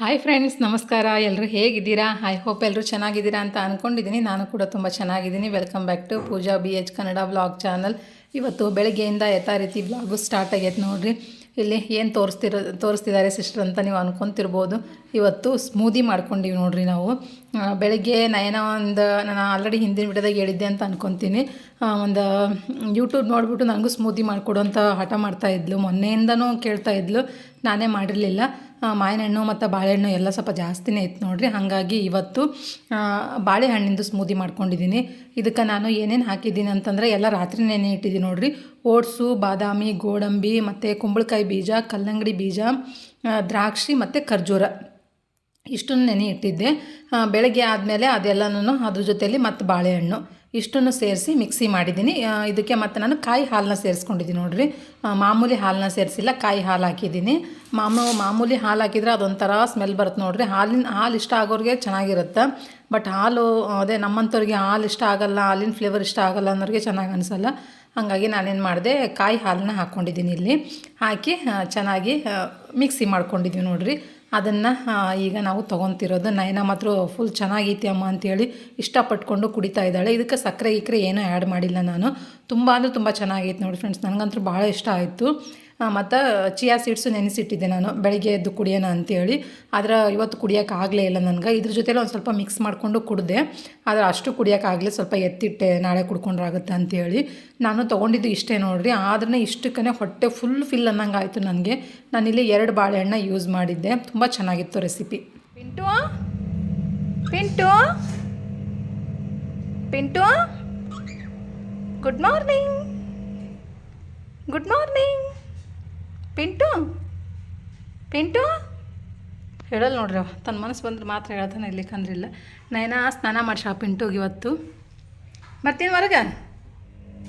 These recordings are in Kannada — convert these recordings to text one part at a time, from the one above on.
ಹಾಯ್ ಫ್ರೆಂಡ್ಸ್, ನಮಸ್ಕಾರ. ಎಲ್ಲರೂ ಹೇಗಿದ್ದೀರಾ? ಐ ಹೋಪ್ ಎಲ್ಲರೂ ಚೆನ್ನಾಗಿದ್ದೀರಾ ಅಂತ ಅಂದ್ಕೊಂಡಿದ್ದೀನಿ. ನಾನು ಕೂಡ ತುಂಬ ಚೆನ್ನಾಗಿದ್ದೀನಿ. Welcome back to Pooja BH Kannada vlog channel. ಇವತ್ತು ಬೆಳಗ್ಗೆಯಿಂದ ಯಥಾ ರೀತಿ ವ್ಲಾಗು ಸ್ಟಾರ್ಟ್ ಆಗೈತೆ ನೋಡಿರಿ. ಇಲ್ಲಿ ಏನು ತೋರಿಸ್ತಿದ್ದಾರೆ ಸಿಸ್ಟರ್ ಅಂತ ನೀವು ಅನ್ಕೊತಿರ್ಬೋದು. ಇವತ್ತು ಸ್ಮೂದಿ ಮಾಡ್ಕೊಂಡಿವಿ ನೋಡಿರಿ ನಾವು. ಬೆಳಗ್ಗೆ ನಾನು ಆಲ್ರೆಡಿ ಹಿಂದಿನ ವಿಡಿಯೋದಾಗ ಹೇಳಿದ್ದೆ ಅಂತ ಅನ್ಕೊತೀನಿ. ಒಂದು ಯೂಟ್ಯೂಬ್ ನೋಡಿಬಿಟ್ಟು ನನಗೂ ಸ್ಮೂದಿ ಮಾಡಿಕೊಡು ಅಂತ ಹಠ ಮಾಡ್ತಾಯಿದ್ಲು. ಮೊನ್ನೆಯಿಂದನೂ ಕೇಳ್ತಾಯಿದ್ಲು. ನಾನೇ ಮಾಡಿರಲಿಲ್ಲ. ಮಾವಿನ ಹಣ್ಣು ಮತ್ತು ಬಾಳೆಹಣ್ಣು ಎಲ್ಲ ಸ್ವಲ್ಪ ಜಾಸ್ತಿನೇ ಇತ್ತು ನೋಡಿರಿ. ಹಾಗಾಗಿ ಇವತ್ತು ಬಾಳೆಹಣ್ಣಿಂದು ಸ್ಮೂದಿ ಮಾಡ್ಕೊಂಡಿದ್ದೀನಿ. ಇದಕ್ಕೆ ನಾನು ಏನೇನು ಹಾಕಿದ್ದೀನಿ ಅಂತಂದರೆ ಎಲ್ಲ ರಾತ್ರಿ ನೆನೆ ಇಟ್ಟಿದ್ದೀನಿ ನೋಡಿರಿ. ಓಟ್ಸು, ಬಾದಾಮಿ, ಗೋಡಂಬಿ ಮತ್ತು ಕುಂಬಳಕಾಯಿ ಬೀಜ, ಕಲ್ಲಂಗಡಿ ಬೀಜ, ದ್ರಾಕ್ಷಿ ಮತ್ತು ಖರ್ಜೂರ ಇಷ್ಟನ್ನು ನೆನೆ ಇಟ್ಟಿದ್ದೆ. ಬೆಳಗ್ಗೆ ಆದಮೇಲೆ ಅದೆಲ್ಲನೂ ಅದ್ರ ಜೊತೆಯಲ್ಲಿ ಮತ್ತು ಬಾಳೆಹಣ್ಣು ಇಷ್ಟನ್ನು ಸೇರಿಸಿ ಮಿಕ್ಸಿ ಮಾಡಿದ್ದೀನಿ. ಇದಕ್ಕೆ ಮತ್ತು ನಾನು ಕಾಯಿ ಹಾಲನ್ನ ಸೇರಿಸ್ಕೊಂಡಿದ್ದೀನಿ ನೋಡಿರಿ. ಮಾಮೂಲಿ ಹಾಲನ್ನ ಸೇರಿಸಿಲ್ಲ, ಕಾಯಿ ಹಾಲು ಹಾಕಿದ್ದೀನಿ. ಮಾಮೂಲಿ ಹಾಲು ಹಾಕಿದರೆ ಅದೊಂಥರ ಸ್ಮೆಲ್ ಬರುತ್ತೆ ನೋಡಿರಿ. ಹಾಲು ಇಷ್ಟ ಆಗೋರಿಗೆ ಚೆನ್ನಾಗಿರುತ್ತೆ. ಬಟ್ ಹಾಲು ಅದೇ ನಮ್ಮಂಥವ್ರಿಗೆ ಹಾಲು ಇಷ್ಟ ಆಗಲ್ಲ, ಹಾಲಿನ ಫ್ಲೇವರ್ ಇಷ್ಟ ಆಗಲ್ಲ ಅನ್ನೋರಿಗೆ ಚೆನ್ನಾಗಿ ಅನಿಸಲ್ಲ. ಹಾಗಾಗಿ ನಾನೇನು ಮಾಡಿದೆ, ಕಾಯಿ ಹಾಲನ್ನ ಹಾಕ್ಕೊಂಡಿದ್ದೀನಿ. ಇಲ್ಲಿ ಹಾಕಿ ಚೆನ್ನಾಗಿ ಮಿಕ್ಸಿ ಮಾಡ್ಕೊಂಡಿದ್ದೀವಿ ನೋಡಿರಿ. ಅದನ್ನು ಈಗ ನಾವು ತೊಗೊತಿರೋದು. ನಯನ ಮಾತ್ರ ಫುಲ್ ಚೆನ್ನಾಗೈತಿ ಅಮ್ಮ ಅಂಥೇಳಿ ಇಷ್ಟಪಟ್ಕೊಂಡು ಕುಡಿತಾ ಇದ್ದಾಳೆ. ಇದಕ್ಕೆ ಸಕ್ಕರೆ ಏನೂ ಆ್ಯಡ್ ಮಾಡಿಲ್ಲ ನಾನು. ತುಂಬ ಅಂದರೆ ತುಂಬ ಚೆನ್ನಾಗೈತೆ ನೋಡಿ ಫ್ರೆಂಡ್ಸ್. ನನಗಂತೂ ಭಾಳ ಇಷ್ಟ ಆಯಿತು. ಮತ್ತು ಚಿಯಾ ಸೀಡ್ಸು ನೆನೆಸಿಟ್ಟಿದ್ದೆ ನಾನು ಬೆಳಗ್ಗೆ ಎದ್ದು ಕುಡಿಯೋಣ ಅಂಥೇಳಿ. ಆದರೆ ಇವತ್ತು ಕುಡಿಯೋಕ್ಕಾಗಲೇ ಇಲ್ಲ ನನಗೆ. ಇದ್ರ ಜೊತೆಲಿ ಒಂದು ಸ್ವಲ್ಪ ಮಿಕ್ಸ್ ಮಾಡಿಕೊಂಡು ಕುಡಿದೆ. ಆದರೆ ಅಷ್ಟು ಕುಡಿಯೋಕ್ಕಾಗಲಿ, ಸ್ವಲ್ಪ ಎತ್ತಿಟ್ಟೆ, ನಾಳೆ ಕುಡ್ಕೊಂಡ್ರಾಗುತ್ತೆ ಅಂಥೇಳಿ. ನಾನು ತೊಗೊಂಡಿದ್ದು ಇಷ್ಟೇ ನೋಡಿರಿ. ಆದ್ರೆ ಇಷ್ಟಕ್ಕೇ ಹೊಟ್ಟೆ ಫಿಲ್ ಅನ್ನಂಗೆ ಆಯಿತು ನನಗೆ. ನಾನಿಲ್ಲಿ 2 ಬಾಳೆಹಣ್ಣ ಯೂಸ್ ಮಾಡಿದ್ದೆ. ತುಂಬ ಚೆನ್ನಾಗಿತ್ತು recipe. Pintu Pintu Pintu good morning. Good morning Pintu. Pintu ಹೇಳಲ್ಲ ನೋಡ್ರಿ. ತನ್ನ ಮನಸ್ಸು ಬಂದ್ರೆ ಮಾತ್ರ ಹೇಳ್ತಾನೆ, ಇರ್ಲಿಕ್ಕಂದ್ರಿಲ್ಲ. ನಯನ ಸ್ನಾನ ಮಾಡಿಸ ಪಿಂಟುಗೆ ಇವತ್ತು. ಬರ್ತೀನಿ ಹೊರಗೆ.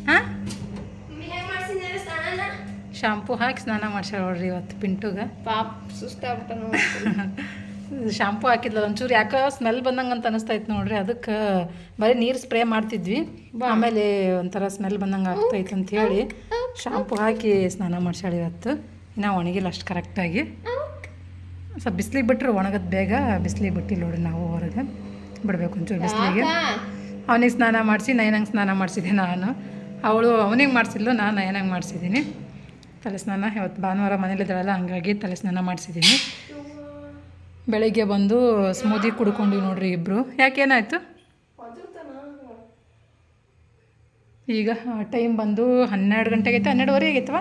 ಹಾಂ, ಶಾಂಪೂ ಹಾಕಿ ಸ್ನಾನ ಮಾಡ್ಸ್ಯಾಳ ನೋಡ್ರಿ ಇವತ್ತು ಪಿಂಟುಗೆ. ಪಾಪ ಸುಸ್ತಾಗ್ಬಿಟ್ಟು ಶಾಂಪೂ ಹಾಕಿದ್ಲ ಒಂಚೂರು ಯಾಕೆ ಸ್ಮೆಲ್ ಬಂದಂಗೆ ಅಂತ ಅನಿಸ್ತಾಯಿತ್ತು ನೋಡ್ರಿ. ಅದಕ್ಕೆ ಬರೀ ನೀರು ಸ್ಪ್ರೇ ಮಾಡ್ತಿದ್ವಿ. ಆಮೇಲೆ ಒಂಥರ ಸ್ಮೆಲ್ ಬಂದಂಗೆ ಆಗ್ತಾಯಿತ್ತು ಅಂತ ಹೇಳಿ ಶಾಂಪೂ ಹಾಕಿ ಸ್ನಾನ ಮಾಡ್ಸ್ಯಾಳ ಇವತ್ತು. ಇನ್ನೂ ಒಣಗಿಲ್ಲ ಅಷ್ಟು ಕರೆಕ್ಟಾಗಿ. ಸ್ವಲ್ಪ ಬಿಸಿಲಿಗೆ ಬಿಟ್ಟರೆ ಒಣಗದು ಬೇಗ. ಬಿಸಿಲಿಗೆ ಬಿಟ್ಟಿಲ್ಲ ನೋಡ್ರಿ, ನಾವು ಹೊರಗೆ ಬಿಡಬೇಕು ಒಂಚೂರು ಬಿಸಿಲಿಗೆ. ಅವನಿಗೆ ಸ್ನಾನ ಮಾಡಿಸಿ ನಯನಂಗೆ ಸ್ನಾನ ಮಾಡಿಸಿದ್ದೆ ನಾನು. ಅವನಿಗೆ ಮಾಡಿಸಿದ್ಲು, ನಾನು ನಯನಂಗೆ ಮಾಡಿಸಿದ್ದೀನಿ ತಲೆ ಸ್ನಾನ. ಇವತ್ತು ಭಾನುವಾರ ಮನೇಲಿದ್ದಾಳಲ್ಲ, ಹಂಗಾಗಿ ತಲೆ ಸ್ನಾನ ಮಾಡಿಸಿದ್ದೀನಿ. ಬೆಳಗ್ಗೆ ಬಂದು ಸ್ಮೂದಿ ಕುಡ್ಕೊಂಡಿವಿ ನೋಡ್ರಿ ಇಬ್ಬರು. ಯಾಕೇನಾಯಿತು? ಈಗ ಟೈಮ್ ಬಂದು 12 ಗಂಟೆಗೆ ಐತೆ. 12:30 ಆಗೈತವ.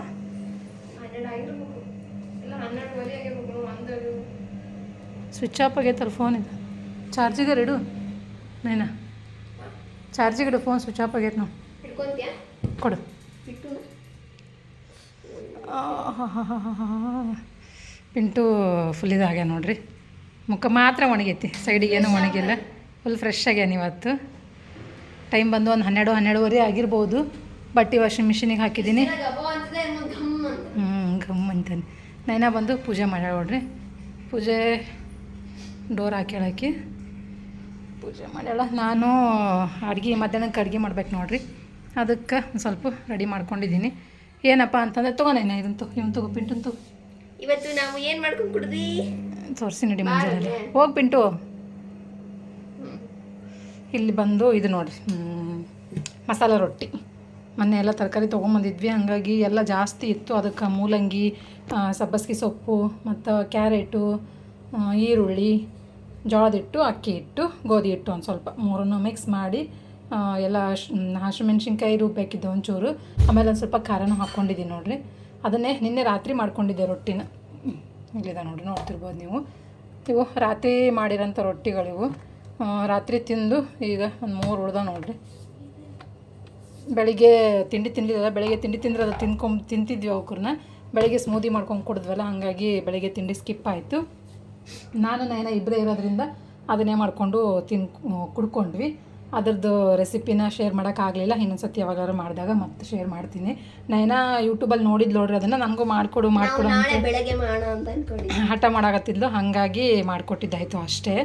ಸ್ವಿಚ್ ಆಫ್ ಆಗೈತಲ್ಲ ಫೋನ್. ಇದು ಚಾರ್ಜಿಗೆ ಇಡು ನೈನಾ, ಚಾರ್ಜಿಗೆ ಇಡು ಫೋನ್. ಸ್ವಿಚ್ ಆಫ್ ಆಗೈತೆ ನಾವು. ಕೊಡು. ಪಿಂಟು ಫುಲ್ ಇದಾಗ್ಯ ನೋಡ್ರಿ. ಮುಖ ಮಾತ್ರ ಒಣಗೈತಿ, ಸೈಡಿಗೇನು ಒಣಗಿಲ್ಲ. ಫುಲ್ ಫ್ರೆಶ್ ಆಗ್ಯಾನ ಇವತ್ತು. ಟೈಮ್ ಬಂದು ಒಂದು 12:30 ಆಗಿರ್ಬೋದು. ಬಟ್ಟೆ ವಾಷಿಂಗ್ ಮಿಷಿನಿಗೆ ಹಾಕಿದ್ದೀನಿ. ಘಮ್ ಅಂತಾನೆ. ನೈನಾ ಬಂದು ಪೂಜೆ ಮಾಡ್ಯಾಳ ನೋಡ್ರಿ. ಪೂಜೆ ಡೋರ್ ಹಾಕಿ ಪೂಜೆ ಮಾಡ್ಯಾಳ. ನಾನು ಮಧ್ಯಾಹ್ನಕ್ಕೆ ಅಡುಗೆ ಮಾಡ್ಬೇಕು ನೋಡ್ರಿ. ಅದಕ್ಕೆ ಒಂದು ಸ್ವಲ್ಪ ರೆಡಿ ಮಾಡ್ಕೊಂಡಿದ್ದೀನಿ. ಏನಪ್ಪ ಅಂತಂದರೆ ತೊಗೊಂಡೇನ ಇವನು ತಗೋ ಪಿಂಟು. ಇವತ್ತು ನಾವು ಏನು ಮಾಡ್ಕೊಂಡು ಕುಡ್ದಿ ತೋರಿಸಿ ನಡಿ ಮುಂಜಾನೆ. ಹೋಗಿ ಪಿಂಟು. ಇಲ್ಲಿ ಬಂದು ಇದು ನೋಡಿರಿ, ಮಸಾಲ ರೊಟ್ಟಿ. ಮೊನ್ನೆ ಎಲ್ಲ ತರಕಾರಿ ತೊಗೊಂಬಂದಿದ್ವಿ, ಹಾಗಾಗಿ ಎಲ್ಲ ಜಾಸ್ತಿ ಇತ್ತು. ಅದಕ್ಕೆ ಮೂಲಂಗಿ, ಸಬ್ಬಸಿಗೆ ಸೊಪ್ಪು ಮತ್ತು ಕ್ಯಾರೆಟು, ಈರುಳ್ಳಿ, ಜೋಳದ ಹಿಟ್ಟು, ಅಕ್ಕಿ ಹಿಟ್ಟು, ಗೋಧಿ ಹಿಟ್ಟು ಒಂದು ಸ್ವಲ್ಪ, ಮೂರನ್ನು ಮಿಕ್ಸ್ ಮಾಡಿ ಎಲ್ಲ ಹಸಿಮೆಣ್ಸಿನ್ಕಾಯಿ ರುಬ್ಬೇಕಿದ್ದೆ ಒಂಚೂರು. ಆಮೇಲೆ ಒಂದು ಸ್ವಲ್ಪ ಖಾರನೂ ಹಾಕ್ಕೊಂಡಿದ್ದೀನಿ ನೋಡಿರಿ. ಅದನ್ನೇ ನಿನ್ನೆ ರಾತ್ರಿ ಮಾಡ್ಕೊಂಡಿದ್ದೆ ರೊಟ್ಟಿನ. ಇಲ್ಲಿದೆ ನೋಡಿರಿ, ನೋಡ್ತಿರ್ಬೋದು ನೀವು. ಇವು ರಾತ್ರಿ ಮಾಡಿರೋಂಥ ರೊಟ್ಟಿಗಳಿವು. ರಾತ್ರಿ ತಿಂದು ಈಗ ಒಂದು 3 ಉಳ್ದ ನೋಡಿರಿ. ಬೆಳಿಗ್ಗೆ ತಿಂಡಿ ತಿನ್ನಲಿಲ್ಲ. ಬೆಳಗ್ಗೆ ತಿಂಡಿ ತಿಂದ್ರೆ ಅದು ತಿಂತಿದ್ವಿ ಅವ್ರನ್ನ. ಬೆಳಗ್ಗೆ ಸ್ಮೂದಿ ಮಾಡ್ಕೊಂಡು ಕುಡಿದ್ವಲ್ಲ, ಹಾಗಾಗಿ ಬೆಳಗ್ಗೆ ತಿಂಡಿ ಸ್ಕಿಪ್ ಆಯಿತು. ನಾನು ನಯನ ಇಬ್ಬರೇ ಇರೋದ್ರಿಂದ ಅದನ್ನೇ ಮಾಡಿಕೊಂಡು ಕುಡ್ಕೊಂಡ್ವಿ. ಅದ್ರದ್ದು ರೆಸಿಪಿನ ಶೇರ್ ಮಾಡೋಕ್ಕಾಗಲಿಲ್ಲ. ಇನ್ನೊಂದು ಸತಿ ಯಾವಾಗಾದ್ರು ಮಾಡಿದಾಗ ಮತ್ತೆ ಶೇರ್ ಮಾಡ್ತೀನಿ. ನಯನ ಯೂಟ್ಯೂಬಲ್ಲಿ ನೋಡಿದ್ಲು ನೋಡ್ರಿ, ಅದನ್ನು ನನಗೂ ಮಾಡಿಕೊಡು ಅಂತ ಬೆಳಗ್ಗೆ ಮಾಡೋಣ ಅಂತ ಅನ್ಕೊಂಡಿದ್ದೆ. ಹಠ ಮಾಡಾಕತ್ತಿದ್ಲು, ಹಾಗಾಗಿ ಮಾಡಿಕೊಟ್ಟಿದ್ದಾಯಿತು ಅಷ್ಟೇ.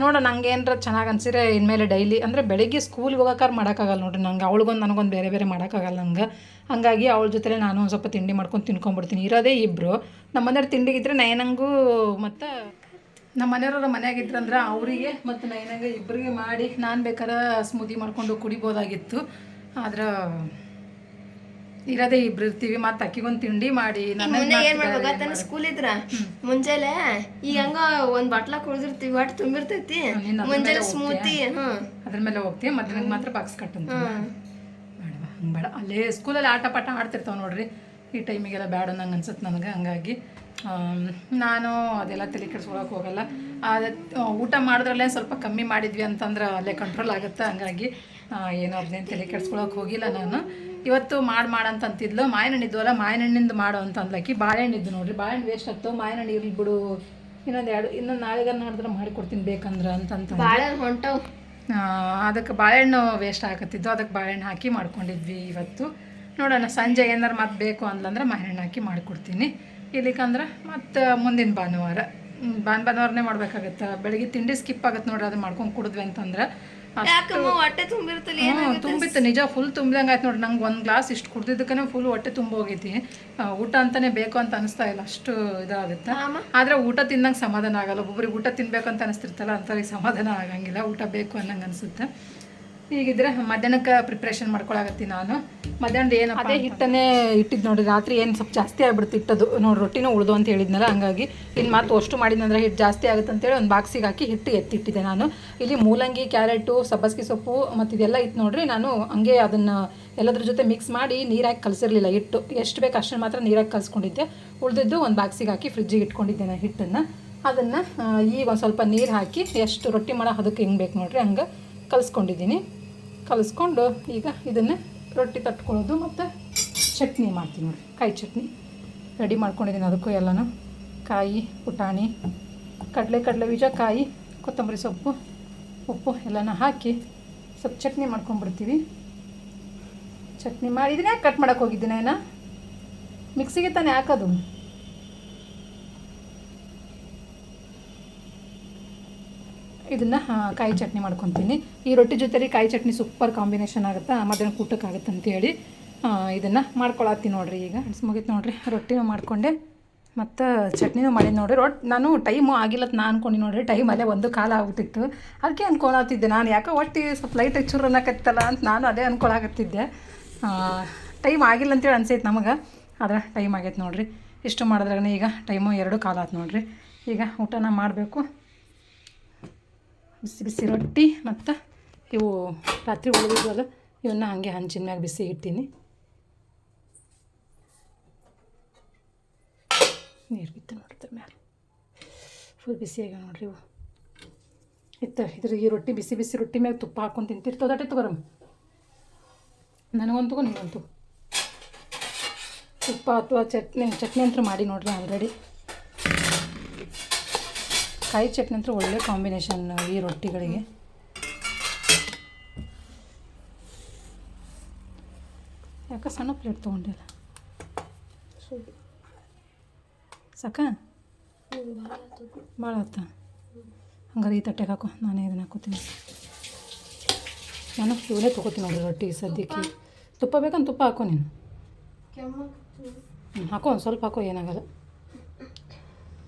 ನೋಡೋಣ, ನಂಗೆ ಏನಾರ ಚೆನ್ನಾಗಿ ಅನ್ಸಿದ್ರೆ ಇನ್ಮೇಲೆ ಡೈಲಿ ಅಂದರೆ ಬೆಳಗ್ಗೆ ಸ್ಕೂಲ್ಗೆ ಹೋಗೋಕ್ಕಾರು ಮಾಡೋಕ್ಕಾಗಲ್ಲ ನೋಡ್ರಿ ನಂಗೆ. ಅವಳಿಗೊಂದು ನನಗೊಂದು ಬೇರೆ ಮಾಡೋಕ್ಕಾಗಲ್ಲ ನಂಗೆ. ಹಾಗಾಗಿ ಅವಳ ಜೊತೆ ನಾನು ಒಂದು ಸ್ವಲ್ಪ ತಿಂಡಿ ಮಾಡ್ಕೊಂಡು ತಿನ್ಕೊಂಡ್ಬಿಡ್ತೀನಿ. ಇರೋದೇ ಇಬ್ಬರು. ನಮ್ಮ ಮನೆಯವ್ರು ತಿಂಡಿಗಿದ್ರೆ ನಯನಂಗೂ ಮತ್ತು ನಮ್ಮ ಮನೆಯವ್ರ ಮನೆಯಾಗಿದ್ರಂದ್ರೆ ಅವರಿಗೆ ಮತ್ತು ನೈನಾಗ ಇಬ್ಬರಿಗೆ ಮಾಡಿ ನಾನು ಬೇಕಾದ್ರೆ ಸ್ಮೂದಿ ಮಾಡ್ಕೊಂಡು ಕುಡಿಬೋದಾಗಿತ್ತು. ಆದ್ರೆ ಇರೋದೇ ಇಬ್ರು ಇರ್ತೀವಿ, ಮತ್ತು ಅಕ್ಕಿಗೊಂದು ತಿಂಡಿ ಮಾಡಿ ಮುಂದೆ ಏನ್ ಮಾಡ್ಬೇಕು ಸ್ಕೂಲ್ ಇದ್ರ ಮುಂಜಾನೆ ಈಗ ಹಂಗ ಒಂದ್ ಬಾಟ್ಲ ಕುಡಿದಿರ್ತೀವಿ, ಒಟ್ಟು ತುಂಬಿರ್ತೈತಿ. ಮುಂಜಾನೆ ಸ್ಮೂತಿ ಅದ್ರ ಮೇಲೆ ಹೋಗ್ತೀವಿ, ಮಧ್ಯಾಹ್ನಕ್ಕೆ ಮಾತ್ರ ಬಾಕ್ಸ್ ಕಟ್ಟಂತ ಬೇಡವಾ ಹಂಗೆ ಬೇಡ. ಅಲ್ಲೇ ಸ್ಕೂಲಲ್ಲಿ ಆಟ ಪಾಠ ಆಡ್ತಿರ್ತಾವೆ ನೋಡ್ರಿ, ಈ ಟೈಮಿಗೆಲ್ಲ ಬೇಡ ನಂಗೆ ಅನ್ಸುತ್ತೆ ನನಗೆ. ಹಂಗಾಗಿ ನಾನು ಅದೆಲ್ಲ ತಲೆ ಕೆಡ್ಸ್ಕೊಳಕ್ಕೆ ಹೋಗಲ್ಲ. ಊಟ ಮಾಡಿದ್ರಲ್ಲೇ ಸ್ವಲ್ಪ ಕಮ್ಮಿ ಮಾಡಿದ್ವಿ ಅಂತಂದ್ರೆ ಅಲ್ಲೇ ಕಂಟ್ರೋಲ್ ಆಗುತ್ತೆ. ಹಂಗಾಗಿ ಏನೋ ಅದನ್ನೇನು ತಲೆ ಕೆಡ್ಸ್ಕೊಳಕ್ಕೆ ಹೋಗಿಲ್ಲ ನಾನು. ಇವತ್ತು ಮಾಡಂತಂತಿದ್ಲು, ಮಾವಿನಣ್ಣಿದ್ವಲ್ಲ ಮಾವಿನಣ್ಣಿಂದ ಮಾಡು ಅಂತ ಅಂದ್ಲಕ್ಕಿ. ಬಾಳೆಹಣ್ಣಿದ್ದು ನೋಡ್ರಿ, ಬಾಳೆಹಣ್ಣು ವೇಸ್ಟ್ ಆಗ್ತಾವೆ, ಮಾವಿನಣ್ಣು ಇರ್ಲಿ ಬಿಡು, ಇನ್ನೊಂದು ನಾಳೆಗಾರ ಮಾಡಿದ್ರೆ ಮಾಡಿಕೊಡ್ತೀನಿ ಬೇಕಂದ್ರೆ ಅಂತಂತ ಹೊಂಟವು. ಅದಕ್ಕೆ ಬಾಳೆಹಣ್ಣು ವೇಸ್ಟ್ ಆಗತ್ತಿದ್ದು, ಅದಕ್ಕೆ ಬಾಳೆಹಣ್ಣು ಹಾಕಿ ಮಾಡ್ಕೊಂಡಿದ್ವಿ ಇವತ್ತು. ನೋಡೋಣ ಸಂಜೆ ಏನಾರು ಮತ್ತೆ ಬೇಕು ಅಂದ್ಲಂದ್ರೆ ಮಾವಿನಣ್ಣು ಹಾಕಿ ಮಾಡಿಕೊಡ್ತೀನಿ. ಇಲ್ಲಿಕಂದ್ರೆ ಮತ್ತು ಮುಂದಿನ ಭಾನುವಾರನೇ ಮಾಡ್ಬೇಕಾಗತ್ತೆ. ಬೆಳಗ್ಗೆ ತಿಂಡಿ ಸ್ಕಿಪ್ ಆಗುತ್ತೆ ನೋಡ್ರಿ, ಅದು ಮಾಡ್ಕೊಂಡು ಕುಡಿದ್ವಿ ಅಂತಂದ್ರೆ ಹೊಟ್ಟೆ ತುಂಬಿತ್ತು ನಿಜ, ಫುಲ್ ತುಂಬಿದಂಗೆ ಆಯ್ತು ನೋಡ್ರಿ. ನಂಗೆ ಒಂದು ಗ್ಲಾಸ್ ಇಷ್ಟು ಕುಡ್ದಿದ್ದಕ್ಕೇ ಫುಲ್ ಹೊಟ್ಟೆ ತುಂಬೋಗೈತಿ. ಊಟ ಅಂತಾನೆ ಬೇಕು ಅಂತ ಅನಿಸ್ತಾ ಇಲ್ಲ, ಅಷ್ಟು ಇದಾಗುತ್ತೆ. ಆದರೆ ಊಟ ತಿನ್ನಂಗೆ ಸಮಾಧಾನ ಆಗಲ್ಲ. ಒಬ್ಬೊಬ್ರಿಗೆ ಊಟ ತಿನ್ಬೇಕು ಅಂತ ಅನಿಸ್ತಿರ್ತಲ್ಲ, ಅಂಥವ್ರಿಗೆ ಸಮಾಧಾನ ಆಗಂಗಿಲ್ಲ, ಊಟ ಬೇಕು ಅನ್ನಂಗೆ ಅನಿಸುತ್ತೆ. ಹೀಗಿದ್ರೆ ಮಧ್ಯಾಹ್ನಕ್ಕೆ ಪ್ರಿಪ್ರೇಷನ್ ಮಾಡ್ಕೊಳಕತ್ತೀನಿ ನಾನು. ಮಧ್ಯಾಹ್ನದ ಏನು ಅದೇ ಹಿಟ್ಟನ್ನೇ ಇಟ್ಟಿದ್ದು ನೋಡಿರಿ, ರಾತ್ರಿ ಏನು ಸ್ವಲ್ಪ ಜಾಸ್ತಿ ಆಗ್ಬಿಡ್ತು ಇಟ್ಟದು ನೋಡಿ, ರೊಟ್ಟಿನೂ ಉಳ್ದು ಅಂತ ಹೇಳಿದ್ನಲ್ಲ. ಹಂಗಾಗಿ ಇನ್ನು ಮಾತು ಅಷ್ಟು ಮಾಡಿದ್ನಂದ್ರೆ ಹಿಟ್ಟು ಜಾಸ್ತಿ ಆಗುತ್ತೆ ಅಂತೇಳಿ ಒಂದು ಬಾಕ್ಸಿಗೆ ಹಾಕಿ ಹಿಟ್ಟು ಎತ್ತಿಟ್ಟಿದ್ದೆ ನಾನು. ಇಲ್ಲಿ ಮೂಲಂಗಿ, ಕ್ಯಾರೆಟು, ಸಬ್ಬಸ್ಗೆ ಸೊಪ್ಪು ಮತ್ತು ಇದೆಲ್ಲ ಇತ್ತು ನೋಡ್ರಿ. ನಾನು ಹಂಗೆ ಅದನ್ನು ಎಲ್ಲದ್ರ ಜೊತೆ ಮಿಕ್ಸ್ ಮಾಡಿ ನೀರಾಗಿ ಕಲಸಿರಲಿಲ್ಲ. ಹಿಟ್ಟು ಎಷ್ಟು ಬೇಕು ಅಷ್ಟನ್ನು ಮಾತ್ರ ನೀರಾಗಿ ಕಲಿಸ್ಕೊಂಡಿದ್ದೆ. ಉಳಿದಿದ್ದು ಒಂದು ಬಾಕ್ಸಿಗೆ ಹಾಕಿ ಫ್ರಿಜ್ಜಿಗೆ ಇಟ್ಕೊಂಡಿದ್ದೆ ನಾನು ಹಿಟ್ಟನ್ನು. ಅದನ್ನು ಈಗ ಒಂದು ಸ್ವಲ್ಪ ನೀರು ಹಾಕಿ ಎಷ್ಟು ರೊಟ್ಟಿ ಮಾಡೋ ಅದಕ್ಕೆ ಹಿಂಗೆ ಬೇಕು ನೋಡ್ರಿ ಹಂಗೆ ಕಲಿಸ್ಕೊಂಡಿದ್ದೀನಿ. ಕಲಿಸ್ಕೊಂಡು ಈಗ ಇದನ್ನು ರೊಟ್ಟಿ ತಟ್ಕೊಳ್ಳೋದು ಮತ್ತು ಚಟ್ನಿ ಮಾಡ್ತೀನಿ ನೋಡಿರಿ, ಕಾಯಿ ಚಟ್ನಿ ರೆಡಿ ಮಾಡ್ಕೊಂಡಿದ್ದೀನಿ. ಅದಕ್ಕೂ ಎಲ್ಲನೂ ಕಾಯಿ, ಪುಟಾಣಿ, ಕಡಲೆ ಬೀಜ, ಕಾಯಿ, ಕೊತ್ತಂಬರಿ ಸೊಪ್ಪು, ಉಪ್ಪು ಎಲ್ಲನ ಹಾಕಿ ಸ್ವಲ್ಪ ಚಟ್ನಿ ಮಾಡ್ಕೊಂಡ್ಬಿಡ್ತೀವಿ. ಚಟ್ನಿ ಮಾಡಿದ್ದೀನಿ. ಕಟ್ ಮಾಡೋಕ್ಕೆ ಹೋಗಿದ್ದೀನಿ ಏನೋ ಮಿಕ್ಸಿಗೆ ತಾನೇ ಹಾಕೋದು. ಇದನ್ನು ಕಾಯಿ ಚಟ್ನಿ ಮಾಡ್ಕೊತೀನಿ. ಈ ರೊಟ್ಟಿ ಜೊತೆಲಿ ಕಾಯಿ ಚಟ್ನಿ ಸೂಪರ್ ಕಾಂಬಿನೇಷನ್ ಆಗುತ್ತೆ, ಮಧ್ಯಾಹ್ನ ಊಟಕ್ಕಾಗುತ್ತೆ ಅಂತೇಳಿ ಇದನ್ನು ಮಾಡ್ಕೊಳತ್ತೀನಿ ನೋಡಿರಿ. ಈಗ ಮುಗೀತು ನೋಡಿರಿ, ರೊಟ್ಟಿನೂ ಮಾಡಿಕೊಂಡೆ ಮತ್ತು ಚಟ್ನಿನೂ ಮಾಡಿದ್ದು ನೋಡಿರಿ. ನಾನು ಟೈಮು ಆಗಿಲ್ಲತ್ತು ನಾನು ಅಂದ್ಕೊಂಡು ನೋಡಿರಿ, ಟೈಮ್ ಅಲ್ಲೇ ಒಂದು ಕಾಲ ಆಗ್ಬಿಟ್ಟಿತ್ತು. ಅದಕ್ಕೆ ಅಂದ್ಕೊಳತ್ತಿದ್ದೆ ನಾನು, ಯಾಕೆ ಒಟ್ಟು ಸ್ವಲ್ಪ ಲೈಟ್ ಚೂರು ಅನ್ನಕತ್ತಲ್ಲ ಅಂತ ನಾನು ಅದೇ ಅಂದ್ಕೊಳಕತ್ತಿದ್ದೆ. ಟೈಮ್ ಆಗಿಲ್ಲ ಅಂತೇಳಿ ಅನ್ಸೈತೆ ನಮಗೆ, ಆದರೆ ಟೈಮ್ ಆಗೈತೆ ನೋಡಿರಿ. ಇಷ್ಟು ಮಾಡಿದ್ರಾಗ ಈಗ ಟೈಮು 2 ಕಾಲ ಆಯ್ತು ನೋಡಿರಿ. ಈಗ ಊಟನ ಮಾಡಬೇಕು. ಬಿಸಿ ರೊಟ್ಟಿ ಮತ್ತು ಇವು ರಾತ್ರಿ ಉಳಿದಿದ್ವಲ್ಲ ಇವನ್ನ ಹಾಗೆ ಹಂಚಿನ ಮ್ಯಾಗ ಬಿಸಿ ಇಟ್ಟೀನಿ. ನೀರು ಬಿತ್ತು ನೋಡ್ತಾರೆ ಮ್ಯಾಲೆ ಫುಲ್ ಬಿಸಿಯಾಗ ನೋಡ್ರಿ. ಇವು ಇದ್ರ ಈ ರೊಟ್ಟಿ ಬಿಸಿ ರೊಟ್ಟಿ ಮ್ಯಾಗ ತುಪ್ಪ ಹಾಕ್ಕೊಂಡು ತಿಂತಿರ್ತದಟೆ ತಗೋರಮ್ಮ. ನನಗಂತೂ ನೀವಂತೂ ತುಪ್ಪ ಅಥವಾ ಚಟ್ನಿ ಅಂತೂ ಮಾಡಿ ನೋಡ್ರಿ ಆಲ್ರೆಡಿ. ಕಾಯಿ ಚಟ್ನಿ ಅಂತೂ ಒಳ್ಳೆ ಕಾಂಬಿನೇಷನ್ ಈ ರೊಟ್ಟಿಗಳಿಗೆ. ಯಾಕೆ ಸಣ್ಣ ಪ್ಲೇಟ್ ತೊಗೊಂಡಿಲ್ಲ ಸಾಕ ಭಾಳ ಆತ. ಹಂಗಾರೆ ಈ ತಟ್ಟೆಗೆ ಹಾಕೋ, ನಾನೇ ಇದನ್ನು ಹಾಕೋತೀನಿ. ನಾನು ಇವನೇ ತೊಗೋತೀನಿ ನೋಡ್ರಿ ರೊಟ್ಟಿ ಸದ್ಯಕ್ಕೆ. ತುಪ್ಪ ಬೇಕಂತ ತುಪ್ಪ ಹಾಕೋ ನೀನು. ಹಾಕೋ ಒಂದು ಸ್ವಲ್ಪ ಹಾಕೋ, ಏನಾಗಲ್ಲ.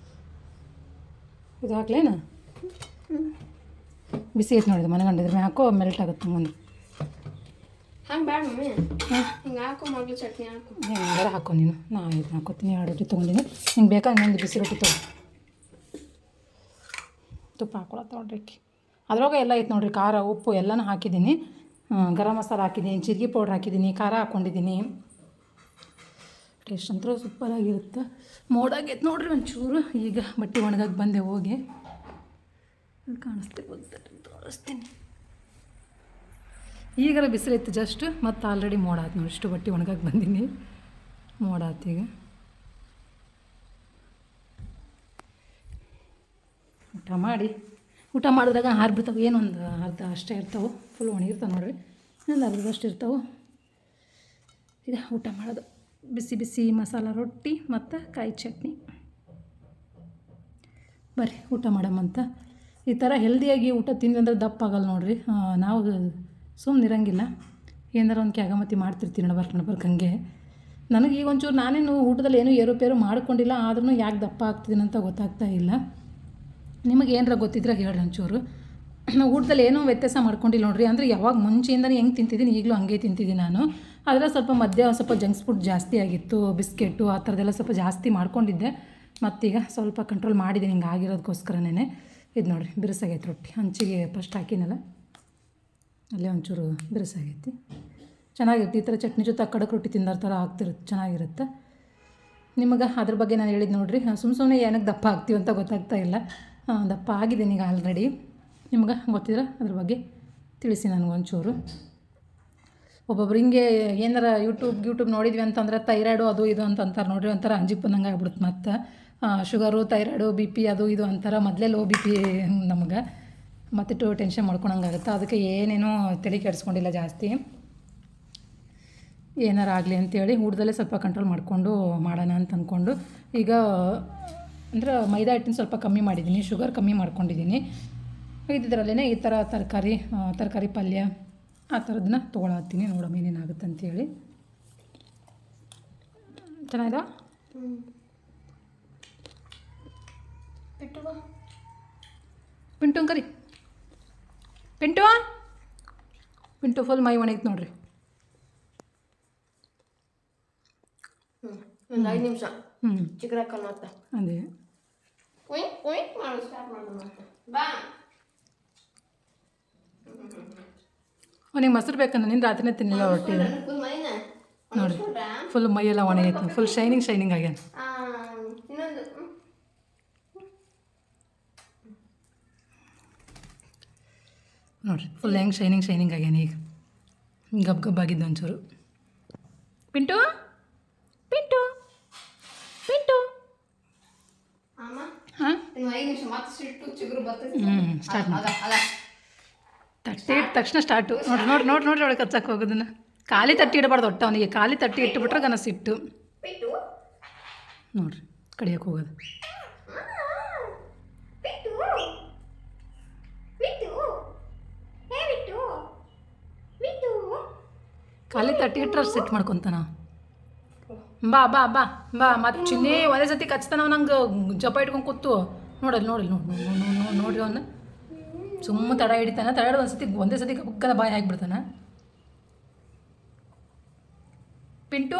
ಇದು ಹಾಕ್ಲೇನ ಬಿಸಿ ಐತೆ ನೋಡಿದೆ ಮನೆಗಂಡಿದ್ರೆ ಮೇಲೆ ಹಾಕೋ, ಮೆಲ್ಟ್ ಆಗುತ್ತೆ ಮುಂದೆ. ಹಂಗೆ ಬೇಡ ಮಮ್ಮಿ, ಹಿಂಗೆ ಹಾಕೋ ಮಗಳು ಚಟ್ನಿ ಹಾಕೋ. ಹೆಂಗಾರ ಹಾಕೋ ನೀನು, ನಾನು ಇದನ್ನ ಹಾಕೋತೀನಿ. 2 ರೊಟ್ಟಿ ತೊಗೊಂಡಿನಿ, ಹಿಂಗೆ ಬೇಕಾ ಇನ್ನೊಂದು ಬಿಸಿ ರೊಟ್ಟಿ ತೊಗೊ. ತುಪ್ಪ ಹಾಕೊಳತ್ತ ನೋಡ್ರಿ. ಅದ್ರೊಳಗೆ ಎಲ್ಲ ಐತೆ ನೋಡಿರಿ, ಖಾರ, ಉಪ್ಪು ಎಲ್ಲನೂ ಹಾಕಿದ್ದೀನಿ. ಗರಂ ಮಸಾಲ ಹಾಕಿದ್ದೀನಿ, ಜೀರಿಗೆ ಪೌಡ್ರ್ ಹಾಕಿದ್ದೀನಿ, ಖಾರ ಹಾಕ್ಕೊಂಡಿದ್ದೀನಿ. ಟೇಸ್ಟ್ ಅಂತೂ ಸೂಪರಾಗಿರುತ್ತೆ. ಮೋಡಾಗೈತೆ ನೋಡ್ರಿ ಒಂಚೂರು. ಈಗ ಬಟ್ಟೆ ಒಣಗಕ್ಕೆ ಬಂದೆ ಹೋಗಿ, ಅಲ್ಲಿ ಕಾಣಿಸ್ತಿರ್ಬೋದು ತೋರಿಸ್ತೀನಿ. ಈಗಾರ ಬಿಸಿಲಿತ್ತು ಜಸ್ಟ್, ಮತ್ತು ಆಲ್ರೆಡಿ ಮೋಡ ಆಯ್ತು ನೋಡಿ. ಇಷ್ಟು ಬಟ್ಟೆ ಒಣಗಕ್ಕೆ ಬಂದೀನಿ, ಮೋಡ ಆಯ್ತು. ಈಗ ಊಟ ಮಾಡಿದಾಗ ಹಾರ್ಬಿಡ್ತಾವೆ, ಏನೊಂದು ಅರ್ಧ ಅಷ್ಟೇ ಇರ್ತಾವೆ, ಫುಲ್ ಒಣಗಿರ್ತಾವೆ ನೋಡ್ರಿ. ಇನ್ನೊಂದು ಅರ್ಧದಷ್ಟು ಇರ್ತಾವೆ. ಈಗ ಊಟ ಮಾಡೋದು, ಬಿಸಿ ಮಸಾಲ ರೊಟ್ಟಿ ಮತ್ತು ಕಾಯಿ ಚಟ್ನಿ. ಬರ್ರಿ ಊಟ ಮಾಡಮ್ಮಂತ. ಈ ಥರ ಹೆಲ್ದಿಯಾಗಿ ಊಟ ತಿಂದ್ವಿ ಅಂದ್ರೆ ದಪ್ಪ ಆಗಲ್ಲ ನೋಡ್ರಿ. ನಾವು ಸುಮ್ಮನೆ ಇರಂಗಿಲ್ಲ, ಏನಾರ ಒಂದು ಕ್ಯಾಗಮತಿ ಮಾಡ್ತಿರ್ತೀವಿ ನಡ್ಬರ್ಕ್ ಹಂಗೆ. ನನಗೆ ಈಗ ಒಂಚೂರು ನಾನೇನು ಊಟದಲ್ಲಿ ಏನೂ ಏರುಪೇರು ಮಾಡ್ಕೊಂಡಿಲ್ಲ, ಆದ್ರೂ ಯಾಕೆ ದಪ್ಪ ಆಗ್ತಿದ್ದೀನಿ ಅಂತ ಗೊತ್ತಾಗ್ತಾ ಇಲ್ಲ. ನಿಮಗೆ ಏನಾರ ಗೊತ್ತಿದ್ರೆ ಹೇಳ್ರಿ ಒಂಚೂರು. ನಾವು ಊಟದಲ್ಲಿ ಏನೂ ವ್ಯತ್ಯಾಸ ಮಾಡ್ಕೊಂಡಿಲ್ಲ ನೋಡ್ರಿ. ಅಂದರೆ ಯಾವಾಗ ಮುಂಚೆಯಿಂದನೇ ಹೆಂಗೆ ತಿಂತಿದ್ದೀನಿ ಈಗಲೂ ಹಂಗೆ ತಿಂತಿದ್ದೀನಿ ನಾನು. ಆದರೆ ಸ್ವಲ್ಪ ಮಧ್ಯ ಸ್ವಲ್ಪ ಜಂಕ್ಸ್ ಫುಡ್ ಜಾಸ್ತಿ ಆಗಿತ್ತು, ಬಿಸ್ಕೆಟು ಆ ಥರದ್ದೆಲ್ಲ ಸ್ವಲ್ಪ ಜಾಸ್ತಿ ಮಾಡ್ಕೊಂಡಿದ್ದೆ. ಮತ್ತೀಗ ಸ್ವಲ್ಪ ಕಂಟ್ರೋಲ್ ಮಾಡಿದ್ದೀನಿ ಹಿಂಗೆ ಆಗಿರೋದಕ್ಕೋಸ್ಕರನೇ. ಇದು ನೋಡಿರಿ ಬಿರುಸಾಗೈತೆ ರೊಟ್ಟಿ, ಹಂಚಿಗೆ ಫಸ್ಟ್ ಹಾಕಿನಲ್ಲ ಅಲ್ಲೇ ಒಂಚೂರು ಬಿರುಸಾಗೈತಿ. ಚೆನ್ನಾಗಿರುತ್ತೆ. ಈ ಥರ ಚಟ್ನಿ ಜೊತೆ ಕಡಕ್ ರೊಟ್ಟಿ ತಿಂದಾರ ಥರ ಆಗ್ತಿರುತ್ತೆ, ಚೆನ್ನಾಗಿರುತ್ತೆ. ನಿಮಗೆ ಅದ್ರ ಬಗ್ಗೆ ನಾನು ಹೇಳಿದ್ದು ನೋಡಿರಿ. ಸುಮ್ಮನೆ ಏನಕ್ಕೆ ದಪ್ಪ ಆಗ್ತೀವಿ ಅಂತ ಗೊತ್ತಾಗ್ತಾ ಇಲ್ಲ. ದಪ್ಪ ಆಗಿದ್ದೀನಿ ಈಗ ಆಲ್ರೆಡಿ. ನಿಮ್ಗೆ ಗೊತ್ತಿದ್ರೆ ಅದ್ರ ಬಗ್ಗೆ ತಿಳಿಸಿ ನನಗೊಂಚೂರು. ಒಬ್ಬೊಬ್ರು ಹಿಂಗೆ ಏನಾರ ಯೂಟ್ಯೂಬ್ ನೋಡಿದ್ವಿ ಅಂತಂದ್ರೆ ಥೈರಾಯ್ಡು ಅದು ಇದು ಅಂತ ಅಂತಾರೆ ನೋಡಿರಿ. ಒಂಥರ ಅಂಜಿಗೆ ಬಂದಂಗೆ ಆಗ್ಬಿಡುತ್ತೆ. ಮತ್ತು ಶುಗರು, ಥೈರಾಯ್ಡು, ಬಿ ಪಿ ಅದು ಇದು ಅಂತಾರೆ. ಮೊದಲೇ ಲೋ ಬಿ ಪಿ ನಮಗೆ ಮತ್ತಿಟ್ಟು ಟೆನ್ಷನ್ ಮಾಡ್ಕೊಳಂಗಾಗುತ್ತೆ. ಅದಕ್ಕೆ ಏನೇನೋ ತಲೆ ಕೆಡಿಸ್ಕೊಂಡಿಲ್ಲ ಜಾಸ್ತಿ. ಏನಾರು ಆಗಲಿ ಅಂತೇಳಿ ಊಟದಲ್ಲೇ ಸ್ವಲ್ಪ ಕಂಟ್ರೋಲ್ ಮಾಡಿಕೊಂಡು ಮಾಡೋಣ ಅಂತ ಅಂದ್ಕೊಂಡು ಈಗ ಅಂದ್ರೆ ಮೈದಾ ಹಿಟ್ಟಿನ ಸ್ವಲ್ಪ ಕಮ್ಮಿ ಮಾಡಿದ್ದೀನಿ, ಶುಗರ್ ಕಮ್ಮಿ ಮಾಡ್ಕೊಂಡಿದ್ದೀನಿ. ಇದ್ದಿದ್ರಲ್ಲೇ ಈ ಥರ ತರಕಾರಿ ಪಲ್ಯ ಆ ಥರದನ್ನ ತೊಗೊಳತ್ತೀನಿ. ನೋಡಮ್ಮ ಏನೇನಾಗುತ್ತೆ ಅಂತೇಳಿ. ಚೆನ್ನಾಗಿದೆ. ಪಿಂಟು ಕರಿ. ಪಿಂಟು ಫುಲ್ ಮೈ ಒಣಗಿತ್ತು ನೋಡ್ರಿ. ಒಂದು 5 ನಿಮಿಷ ಚಿಕ್ಕದಾಕಲ್ಲ ಮತ್ತೆ ಅದೇ ಅವನಿಗೆ ಮೊಸರು ಬೇಕನ್ನ ನಿನ್ನ ರಾತ್ರಿನೇ ತಿನ್ನಿಲ್ಲ ರೊಟ್ಟಿ ನೋಡಿ. ಫುಲ್ ಮೈಯೆಲ್ಲ ಒಣಗೈತೆ, ಫುಲ್ ಶೈನಿಂಗ್ ಆಗ್ಯಾನ. ಇನ್ನೊಂದು ನೋಡಿರಿ ಫುಲ್ ಹೆಂಗೆ ಶೈನಿಂಗ್ ಆಗ್ಯಾನ. ಈಗ ಗಬ್ಬಾಗಿದ್ದು ಒಂಚೂರು. ಪಿಂಟು ಹಾಂ ಸ್ಟಾರ್ಟ್ ಮಾಡಿ. ತಟ್ಟಿ ಇಟ್ಟ ತಕ್ಷಣ ಸ್ಟಾರ್ಟು. ನೋಡ್ರಿ ಒಳಗೆ ಕಚ್ಚಕ್ಕೆ ಹೋಗೋದನ್ನ. ಖಾಲಿ ತಟ್ಟಿ ಇಡಬಾರ್ದು ಒಟ್ಟು. ಅವನಿಗೆ ಖಾಲಿ ತಟ್ಟಿ ಇಟ್ಟುಬಿಟ್ರೆ ಗನ ಸಿಟ್ಟು ನೋಡ್ರಿ ಕಡಿಯೋಕೆ ಹೋಗೋದು. ಖಾಲಿ ತಟ್ಟಿ ಇಟ್ಟರೆ ಸಿಟ್ಟು ಮಾಡ್ಕೊತಾನ. ಬಾ ಬಾ ಬಾ ಬಾ ಮತ್ತು ಚಿನ್ನಿ ಒಂದೇ ಸತಿ ಕಚ್ತಾನ. ನಂಗೆ ಜಪ ಇಟ್ಕೊಂಡು ಕೂತು ನೋಡ್ರಿ ಅವನ್ನ ಸುಮ್ಮ ತಡ ಹಿಡಿತಾನೆ. ತಡ ಒಂದೇ ಸತಿ ಬುಕ್ಕದ ಬಾಯಿ ಹಾಕಿಬಿಡ್ತಾನೆ. ಪಿಂಟು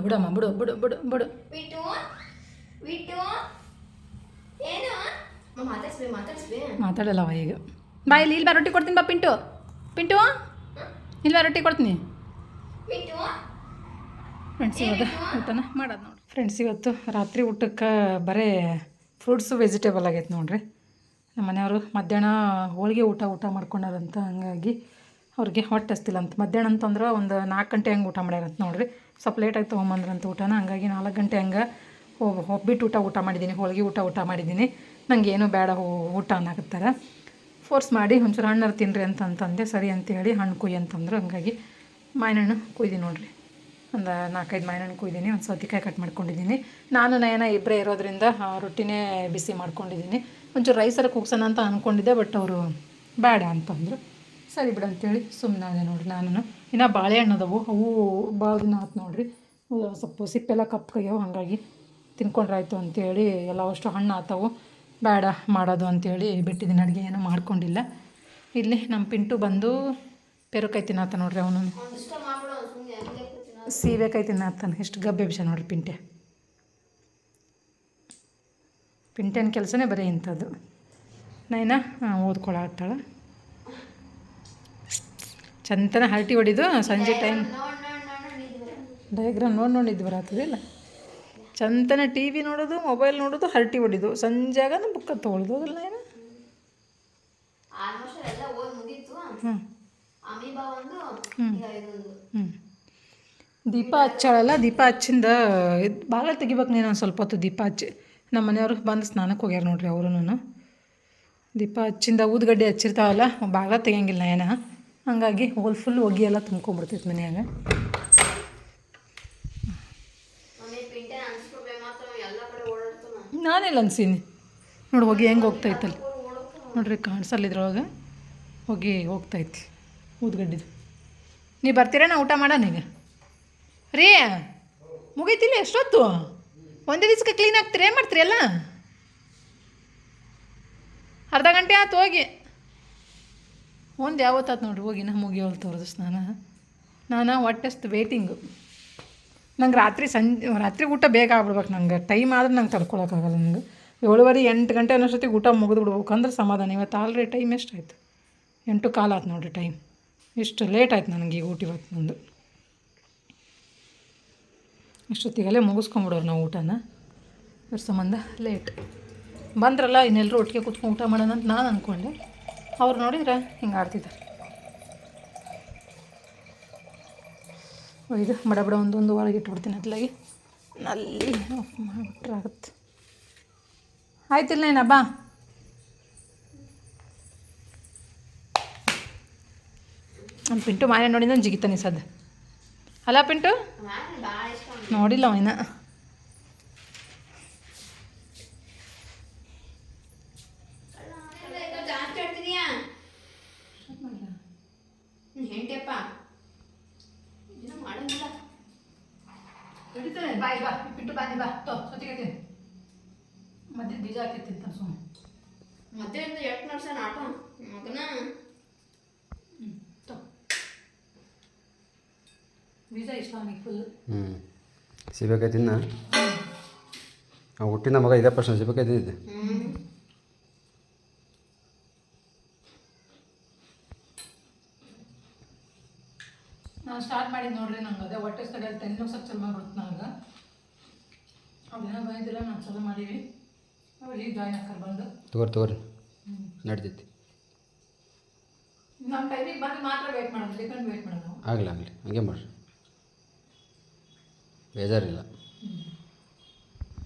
ಬಿಡಮ್ಮ ಬಿಡು. ಮಾತಾಡಲ್ಲವ ಈಗ. ಬಾ ಇಲ್ಲಿ ಬಾ ರೊಟ್ಟಿ ಕೊಡ್ತೀನಿ. ಬಾ ಪಿಂಟು ಇಲ್ಲ ರೊಟ್ಟಿ ಕೊಡ್ತೀನಿ. ಫ್ರೆಂಡ್ಸ್ ಇವಾಗ ಊಟನ ಮಾಡೋದು ನೋಡಿ. ಫ್ರೆಂಡ್ಸ್ ಇವತ್ತು ರಾತ್ರಿ ಊಟಕ್ಕೆ ಬರೀ ಫ್ರೂಟ್ಸು ವೆಜಿಟೇಬಲ್ ಆಗೈತೆ ನೋಡಿರಿ. ನಮ್ಮ ಮನೆಯವರು ಮಧ್ಯಾಹ್ನ ಹೋಳಿಗೆ ಊಟ ಮಾಡ್ಕೊಂಡಾರಂತ. ಹಂಗಾಗಿ ಅವ್ರಿಗೆ ಹೊಟ್ಟೆ ಹಸ್ತಿಲ್ಲ ಅಂತ. ಮಧ್ಯಾಹ್ನ ಅಂತಂದ್ರೆ ಒಂದು 4 ಗಂಟೆ ಹಂಗೆ ಊಟ ಮಾಡ್ಯಾರಂತ ನೋಡಿರಿ. ಸ್ವಲ್ಪ ಲೇಟಾಗಿ ತೊಗೊಂಬಂದ್ರಂತ ಊಟನ. ಹಂಗಾಗಿ 4 ಗಂಟೆ ಹಂಗೆ ಒಬ್ಬಿಟ್ಟು ಊಟ ಮಾಡಿದ್ದೀನಿ, ಹೋಳಿಗೆ ಊಟ ಮಾಡಿದ್ದೀನಿ. ನನಗೆ ಏನೂ ಬೇಡ ಊಟ ಅನ್ನಕತ್ತಾರೆ. ಫೋರ್ಸ್ ಮಾಡಿ ಒಂಚೂರು ಹಣ್ಣು ತಿನ್ನಿರಿ ಅಂತಂದೆ. ಸರಿ ಅಂತೇಳಿ ಹಣ್ಣು ಕುಯ್ಯಿ ಅಂತಂದ್ರು. ಹಂಗಾಗಿ ಮಾವಿನಹಣ್ಣು ಕುಯ್ದು ನೋಡಿರಿ. ಒಂದು 4-5 ಮಾವಿನಹಣ್ಣು ಕುಯ್ದೀನಿ. ಒಂದು ಸೌತೆಕಾಯಿ ಕಟ್ ಮಾಡ್ಕೊಂಡಿದ್ದೀನಿ. ನಾನು ನಯನ ಇಬ್ಬರೇ ಇರೋದ್ರಿಂದ ರೊಟ್ಟಿನೇ ಬಿಸಿ ಮಾಡ್ಕೊಂಡಿದ್ದೀನಿ. ಒಂಚೂರು ರೈಸರ ಕೂಗ್ಸೋಣ ಅಂತ ಅಂದ್ಕೊಂಡಿದ್ದೆ. ಬಟ್ ಅವರು ಬೇಡ ಅಂತಂದರು. ಸರಿ ಬಿಡು ಅಂತೇಳಿ ಸುಮ್ಮನೆ ನೋಡಿರಿ. ನಾನು ಇನ್ನು ಬಾಳೆಹಣ್ಣು ಅದಾವು, ಅವು ಭಾಳ ದಿನ ಆಯ್ತು ನೋಡಿರಿ. ಸ್ವಲ್ಪ ಸಿಪ್ಪೆಲ್ಲ ಕಪ್ಪಾಗ್ಯಾವ. ಹಾಗಾಗಿ ತಿನ್ಕೊಂಡ್ರಾಯ್ತು ಅಂತೇಳಿ ಎಲ್ಲ ಅಷ್ಟು ಹಣ್ಣು ಆತವು. ಬೇಡ ಮಾಡೋದು ಅಂಥೇಳಿ ಬಿಟ್ಟಿದ್ದೀನಿ. ಅಡುಗೆ ಏನೂ ಮಾಡ್ಕೊಂಡಿಲ್ಲ. ಇಲ್ಲಿ ನಮ್ಮ ಪಿಂಟು ಬಂದು ಪೆರುಕಾಯಿ ತಿನ್ನತ್ತ ನೋಡ್ರಿ. ಅವನು ಸೀಬೆಕಾಯಿ ತಿನ್ನತ್ತಾನೆ. ಎಷ್ಟು ಗಬ್ಬೆಬ್ಸ ನೋಡ್ರಿ ಪಿಂಟೆನ ಕೆಲಸನೇ ಬರೀ ಇಂಥದ್ದು. ನೈನಾ ಓದ್ಕೊಳತ್ತಾಳೆ. ಚಂತನ ಹರಟಿ ಹೊಡಿದು ಸಂಜೆ ಟೈಮ್ ಡಯಾಗ್ರಾಮ್ ನೋಡಿ ಇದು ಬರತ್ತದಿಲ್ಲ. ಚಂತನ ಟಿ ವಿ ನೋಡೋದು, ಮೊಬೈಲ್ ನೋಡೋದು, ಹರಟಿ ಹೊಡಿದು. ಸಂಜೆಗ ಬುಕ್ಕ ತೊಗೊಳ್ದು ಅದಿಲ್ಲ ಏನು. ದೀಪ ಹಚ್ಚಾಳಲ್ಲ. ದೀಪ ಹಚ್ಚಿಂದ ಬಾಗಿಲು ತೆಗಿಬೇಕು ನೀನು. ಒಂದು ಸ್ವಲ್ಪ ಹೊತ್ತು ದೀಪ ಹಚ್ಚಿ. ನಮ್ಮ ಮನೆಯವರು ಬಂದು ಸ್ನಾನಕ್ಕೆ ಹೋಗ್ಯಾರ ನೋಡ್ರಿ. ಅವರು ದೀಪ ಹಚ್ಚಿಂದ ಊದುಗಡ್ಡೆ ಹಚ್ಚಿರ್ತಾವಲ್ಲ, ಬಾಗಿಲು ತೆಗಿಯಂಗಿಲ್ಲ ಏನ. ಹಂಗಾಗಿ ಫುಲ್ ಹೊಗೆ ಎಲ್ಲ ತುಂಬ್ಕೊಂಡ್ಬಿಡ್ತೈತೆ ಮನ್ಯಾಗ. ನಾನೆಲ್ಲ ಅನ್ಸೀನಿ ನೋಡಿ. ಹೊಗೆ ಹೆಂಗೆ ಹೋಗ್ತೈತಲ್ಲಿ ನೋಡ್ರಿ. ಕಾಣಿಸಲ್ಲ ಇದ್ರೊಳಗೆ ಹೊಗೆ ಹೋಗ್ತೈತಿ ಊದ್ಗಡ್ಡಿದು. ನೀವು ಬರ್ತೀರಾ? ನಾ ಊಟ ಮಾಡೋಣ ಈಗ ರೀ. ಮುಗೀತಿಲ್ಲ ಎಷ್ಟೊತ್ತು ಒಂದೇ ದಿವ್ಸಕ್ಕೆ ಕ್ಲೀನ್ ಆಗ್ತೀರಿ, ಏನು ಮಾಡ್ತೀರಿ ಎಲ್ಲ? ಅರ್ಧ ಗಂಟೆ ಆಯ್ತು ಹೋಗಿ. ಒಂದು ಯಾವತ್ತಾತು ನೋಡ್ರಿ ಹೋಗಿ ನಾ ಮುಗಿಯೋಳು ತೋರಿಸ್ ನಾನು ಹೊಟ್ಟೆಷ್ಟು ವೇಟಿಂಗು. ನಂಗೆ ರಾತ್ರಿ ಊಟ ಬೇಗ ಆಗ್ಬಿಡ್ಬೇಕು. ನಂಗೆ ಟೈಮ್ ಆದ್ರೆ ನಂಗೆ ತಡ್ಕೊಳಕ್ಕಾಗಲ್ಲ. ನಂಗೆ 7:30 8 ಗಂಟೆ ಅನ್ನೋಷ್ಟೊತ್ತಿಗೆ ಊಟ ಮುಗಿದು ಬಿಡ್ಬೇಕು ಅಂದ್ರೆ ಸಮಾಧಾನ. ಇವತ್ತು ಆಲ್ರೆಡಿ ಟೈಮ್ ಎಷ್ಟಾಯ್ತು? 8:15 ಆಯ್ತು ನೋಡಿರಿ ಟೈಮ್. ಇಷ್ಟು ಲೇಟ್ ಆಯ್ತು ನನಗೆ ಈಗ ಊಟ ಇವತ್ತು ನಂದು. ಇಷ್ಟೊತ್ತಿಗಲ್ಲೇ ಮುಗಿಸ್ಕೊಂಬಿಡೋರು ನಾವು ಊಟನ. ಇದ್ರ ಸಂಬಂಧ ಲೇಟ್ ಬಂದ್ರಲ್ಲ, ಇನ್ನೆಲ್ಲರೂ ಒಟ್ಟಿಗೆ ಕೂತ್ಕೊಂಡು ಊಟ ಮಾಡೋಣ ಅಂತ ನಾನು ಅಂದ್ಕೊಂಡೆ. ಅವ್ರು ನೋಡಿದ್ರೆ ಹಿಂಗೆ ಆಡ್ತಿದ್ದಾರೆ. ಇದು ಬಡ ಒಂದೊಂದು ಒಳಗೆ ಇಟ್ಬಿಡ್ತೀನಿ ಅದ್ಲಾಗಿ ನಲ್ಲಿ ಆಫ್ ಮಾಡಿಬಿಟ್ರೆ ಆಗುತ್ತೆ. ಆಯ್ತಿಲ್ಲ ಏನ ಬಾ. ನಮ್ಮ ಪಿಂಟು ಮಾಯ ನೋಡಿದ ಜಿಗಿತಾನೆ ಸದ್ದು. ಅಲ್ಲ ಪಿಂಟು ನೋಡಿಲ್ಲ ಅವನ. ಬಾಯ್ ಬಾ ಪಿಂಟು ಬಾನಿ ಬಾ ಸೊತ್ತಿಗೆ ಮಧ್ಯ ಬೀಜ ಹಾಕಿರ್ತಿಂತ ಸುಮ್ಮನೆ ಮಧ್ಯಾಹ್ನ 8 ವರ್ಷ ನಾಟ ಮಗನ ಬೀಜ ಇಸ್ಲಾಮಿಕ್ ಫುಲ್. ಸಿಬೇಕಾಯ್ ತಿನ್ನ ಹುಟ್ಟಿನ ಮಗ 5% ಸಿಬೇಕಾಯ್ ತಿಂದಿದ್ದೆ. ನಾನು ಸ್ಟಾರ್ಟ್ ಮಾಡಿದ್ದು ನೋಡ್ರಿ. ನಂಗೆ ಅದೇ ಹೊಟ್ಟೆ ತಡೆಯಲ್ಲಿ ತೆನ್ನೋಸಕ್ಕೆ ಚಲೋ ಮಾಡ್ಬಿಡ್ತು. ನನಗೆ ಅದೇನೋ ಬಂದಿದ್ದಿಲ್ಲ, ನಾನು ಚಲೋ ಮಾಡೀವಿ. ಅವ್ರು ಈಗ ಜಾಯ್ನ್ ಹಾಕರ್ ಬಂದು ತಗೋರಿ ನಡ್ತೈತಿ. ನಮ್ಮ ಟೈಮಿಗೆ ಬಂದು ಮಾತ್ರ ವೇಟ್ ಮಾಡೋದು, ಲಿಕಂಡು ವೇಟ್ ಮಾಡೋದು. ಆಗಲಿ ಹಂಗೆ ಮಾಡ್ರಿ, ಬೇಜಾರಿಲ್ಲ.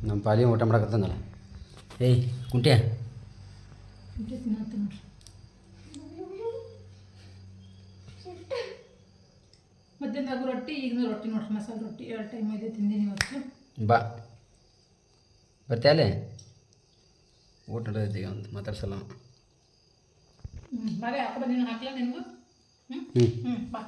ನಮ್ಮ ಪಾಲಿ ಊಟ ಮಾಡಕತ್ತಾನಲ್ಲ. ಏಯ್ ಕುಂಟ್ಯಾ ತಿನ್ನತ್ತೆ ನೋಡ್ರಿ. ಮಧ್ಯಾಹ್ನದಾಗೂ ರೊಟ್ಟಿ, ಈಗಿನ ರೊಟ್ಟಿ ನೋಡ್ರಿ, ಮಸಾಲೆ ರೊಟ್ಟಿ 2 ಟೈಮ್ ಇದೆ ತಿಂದೀನಿ ಇವತ್ತು. ಬಾ ಬರ್ತೀಯಲ್ಲೇ ಊಟ ನಡೆದೈತಿ ಅಂತ ಮಾತಾಡ್ಸಲ್ಲ. ಬಾರೆ ಹಾಕೋ ನೀನು ಹಾಕ್ಲಾ ನಿನಗೂ. ಬಾ.